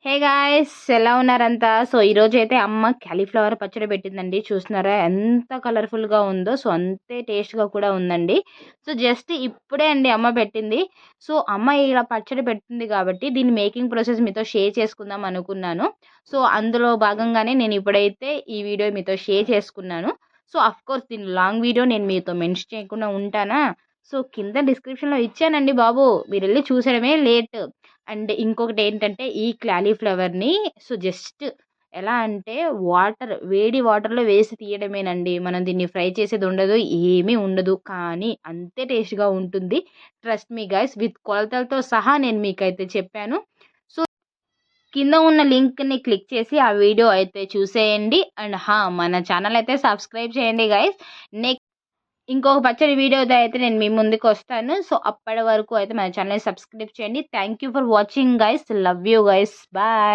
Hey guys, ఎలా ఉన్నారంతా? So ఈరోజు అయితే అమ్మ క్యాలీఫ్లవర్ పచ్చడి పెట్టిందండి. చూస్తున్నారా ఎంత కలర్ఫుల్గా ఉందో? సో అంతే టేస్ట్గా కూడా ఉందండి. సో జస్ట్ ఇప్పుడే అండి అమ్మ పెట్టింది. సో అమ్మ ఇలా పచ్చడి పెట్టింది కాబట్టి దీని మేకింగ్ ప్రాసెస్ మీతో షేర్ చేసుకుందాం అనుకున్నాను. సో అందులో భాగంగానే నేను ఇప్పుడైతే ఈ వీడియో మీతో షేర్ చేసుకున్నాను. సో కోర్స్ దీని లాంగ్ వీడియో నేను మీతో మెన్షన్ చేయకుండా ఉంటానా? సో కింద డిస్క్రిప్షన్లో ఇచ్చానండి బాబు, మీరు వెళ్ళి చూసడమే లేట్. అండ్ ఇంకొకటి ఏంటంటే ఈ క్యాలీఫ్లవర్‌ని సో జస్ట్ ఎలా అంటే వేడి వాటర్‌లో వేసి తీయడమేనండి. మనం దీన్ని ఫ్రై చేసేది ఉండదు. ఏమీ ఉండదు. కానీ అంతే టేస్ట్‌గా ఉంటుంది. ట్రస్ట్ మీ గైస్, విత్ కొలతలతో సహా నేను మీకైతే చెప్పాను. సో కింద ఉన్న లింక్‌ని క్లిక్ చేసి ఆ వీడియో అయితే చూసేయండి. అండ్ మన ఛానల్ అయితే సబ్స్క్రైబ్ చేయండి గైస్. ఇంకొక పచ్చడి వీడియోతో అయితే నేను మీ ముందుకొస్తాను. సో అప్పటి వరకు అయితే మన ఛానల్‌ని సబ్స్క్రైబ్ చేయండి. Thank you for watching guys. Love you guys. Bye.